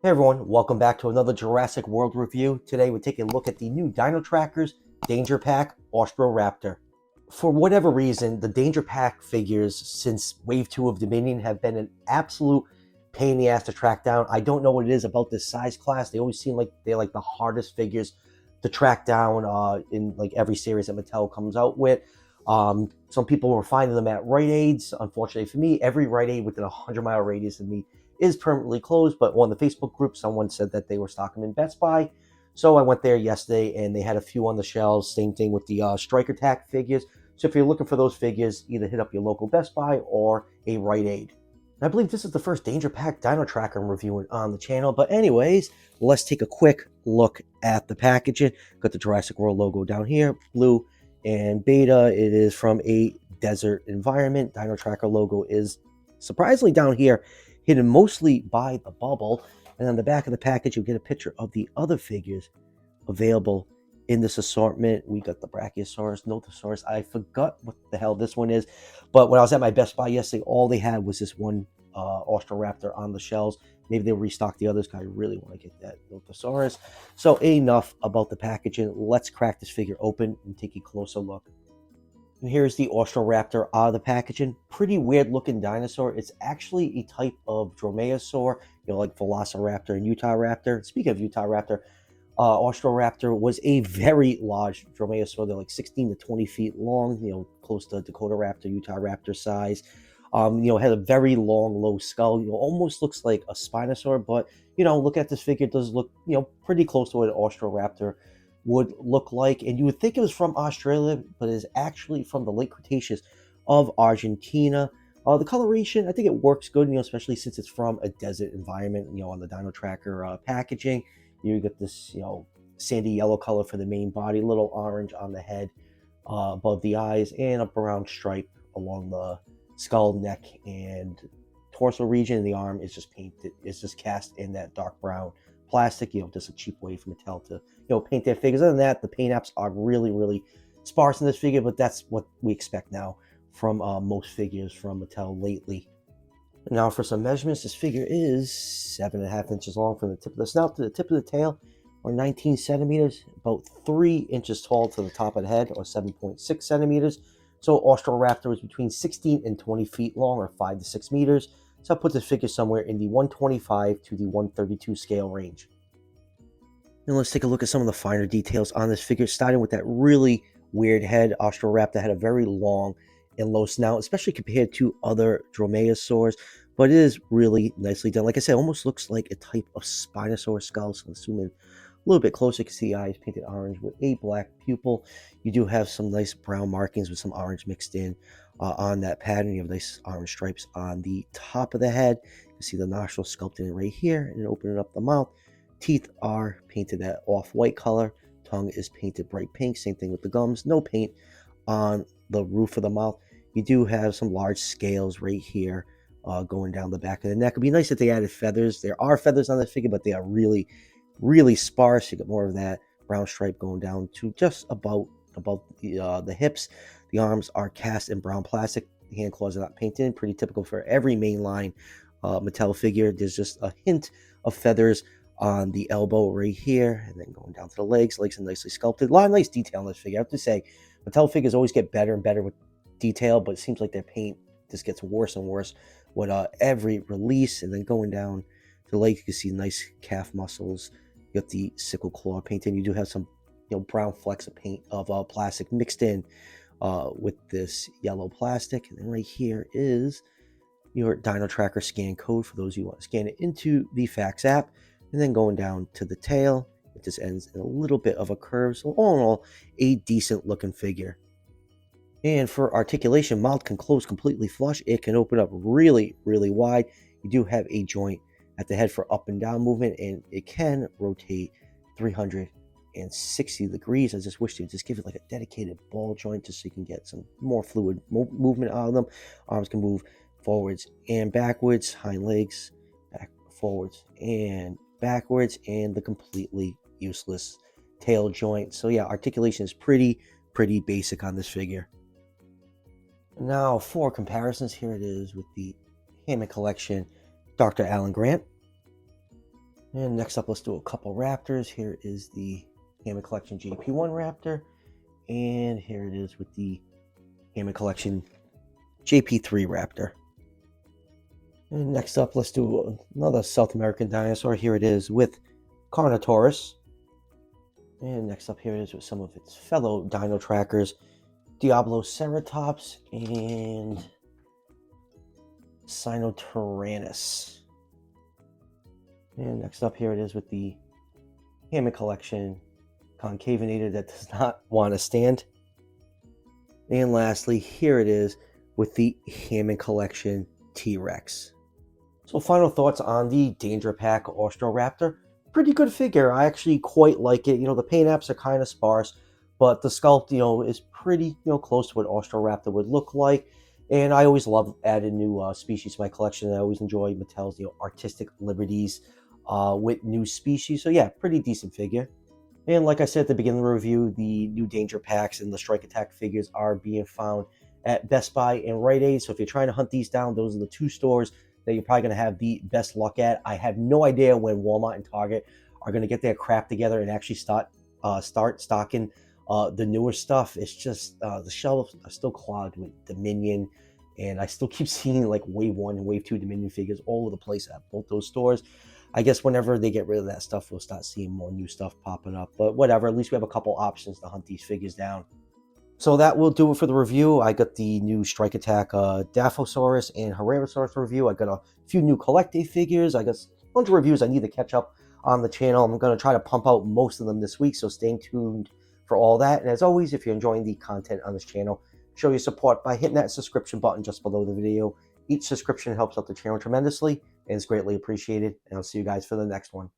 Hey everyone, welcome back to another Jurassic World review. Today we're taking a look at the new Dino Trackers Danger Pack Austroraptor. For whatever reason, the Danger Pack figures since Wave 2 of Dominion have been an absolute pain in the ass to track down. I don't know what it is about this size class. They always seem like they're like the hardest figures to track down in like every series that Mattel comes out with. Some people were finding them at Rite Aids. Unfortunately for me, every Rite Aid within a 100-mile radius of me is permanently closed, but on the Facebook group, someone said that they were stocking in Best Buy. So I went there yesterday and they had a few on the shelves. Same thing with the Strike Attack figures. So if you're looking for those figures, either hit up your local Best Buy or a Rite Aid. I believe this is the first Danger Pack Dino Tracker I'm reviewing on the channel. But anyways, let's take a quick look at the packaging. Got the Jurassic World logo down here, blue and beta. It is from a desert environment. Dino Tracker logo is surprisingly down here, hidden mostly by the bubble. And on the back of the package, you'll get a picture of the other figures available in this assortment. We got the Brachiosaurus, Notosaurus. I forgot what the hell this one is, but when I was at my Best Buy yesterday, all they had was this one Austroraptor on the shelves. Maybe they'll restock the others because I really want to get that Notosaurus. So enough about the packaging. Let's crack this figure open and take a closer look. And here's the Austroraptor out of the packaging. Pretty weird looking dinosaur. It's actually a type of dromaeosaur, like Velociraptor and Utahraptor. Speaking of Utahraptor, Austroraptor was a very large dromaeosaur. They're like 16 to 20 feet long, close to Dakota Raptor, Utahraptor size. Had a very long, low skull. Almost looks like a Spinosaur, but, look at this figure. It does look, pretty close to what an Austroraptor would look like. And you would think it was from Australia, but it is actually from the late Cretaceous of Argentina. The coloration, I think it works good, especially since it's from a desert environment, on the Dino Tracker packaging. You get this, sandy yellow color for the main body, little orange on the head, above the eyes, and a brown stripe along the skull, neck, and torso region. And the arm is just painted, it's just cast in that dark brown plastic, just a cheap way for Mattel to, paint their figures. Other than that, the paint apps are really, really sparse in this figure, but that's what we expect now from most figures from Mattel lately. Now for some measurements, this figure is 7.5 inches long from the tip of the snout to the tip of the tail, or 19 centimeters, about 3 inches tall to the top of the head, or 7.6 centimeters. So Austroraptor is between 16 and 20 feet long, or 5 to 6 meters. So that puts this figure somewhere in the 125 to the 132 scale range. Now let's take a look at some of the finer details on this figure, starting with that really weird head. Austroraptor had a very long and low snout, especially compared to other dromaeosaurs, but it is really nicely done. Like I said, almost looks like a type of Spinosaurus skull. So let's zoom in a little bit closer. You can see the eyes painted orange with a black pupil. You do have some nice brown markings with some orange mixed in on that pattern. You have nice orange stripes on the top of the head. You can see the nostrils sculpted in right here, and then opening up the mouth. Teeth are painted that off-white color. Tongue is painted bright pink. Same thing with the gums. No paint on the roof of the mouth. You do have some large scales right here going down the back of the neck. It'd be nice if they added feathers. There are feathers on the figure, but they are really, really sparse. You get more of that brown stripe going down to just about the hips. The arms are cast in brown plastic. The hand claws are not painted in. Pretty typical for every mainline Mattel figure. There's just a hint of feathers on the elbow right here, and then going down to the legs. Legs are nicely sculpted. A lot of nice detail on this figure. I have to say, Mattel figures always get better and better with detail, but it seems like their paint just gets worse and worse with every release. And then going down to the leg, you can see nice calf muscles. You got the sickle claw painted. You do have some brown flecks of paint of plastic mixed in with this yellow plastic. And then right here is your Dino Tracker scan code for those who want to scan it into the Fax app. And then going down to the tail, it just ends in a little bit of a curve. So all in all, a decent looking figure. And for articulation, mouth can close completely flush. It can open up really, really wide. You do have a joint at the head for up and down movement, and it can rotate 360 degrees. I just wish they'd just give it like a dedicated ball joint just so you can get some more fluid movement out of them. Arms can move forwards and backwards, hind legs back, forwards and backwards, and the completely useless tail joint. So yeah, articulation is pretty basic on this figure. Now for comparisons, here it is with the Hammond Collection Dr. Alan Grant. And next up, let's do a couple Raptors. Here is the Hammond Collection JP1 Raptor. And here it is with the Hammond Collection JP3 Raptor. And next up, let's do another South American dinosaur. Here it is with Carnotaurus. And next up, here it is with some of its fellow Dino Trackers, Diabloceratops and Sinotyrannus. And next up, here it is with the Hammond Collection Concavinator that does not want to stand. And lastly, here it is with the Hammond Collection T-Rex. So final thoughts on the Danger Pack Austroraptor. Pretty good figure. I actually quite like it. The paint apps are kind of sparse, but the sculpt, is pretty, close to what Austroraptor would look like. And I always love adding new species to my collection. I always enjoy Mattel's, artistic liberties with new species. So yeah, pretty decent figure. And like I said at the beginning of the review, the new Danger Packs and the Strike Attack figures are being found at Best Buy and Rite Aid. So if you're trying to hunt these down, those are the two stores that you're probably going to have the best luck at. I have no idea when Walmart and Target are going to get their crap together and actually start stocking the newer stuff. It's just the shelves are still clogged with Dominion, and I still keep seeing like Wave 1 and Wave 2 Dominion figures all over the place at both those stores. I guess whenever they get rid of that stuff, we'll start seeing more new stuff popping up. But whatever, at least we have a couple options to hunt these figures down. So that will do it for the review. I got the new Strike Attack Dilophosaurus and Herrerasaurus review. I got a few new collective figures. I got a bunch of reviews I need to catch up on the channel. I'm going to try to pump out most of them this week, so stay tuned for all that. And as always, if you're enjoying the content on this channel, show your support by hitting that subscription button just below the video. Each subscription helps out the channel tremendously and is greatly appreciated. And I'll see you guys for the next one.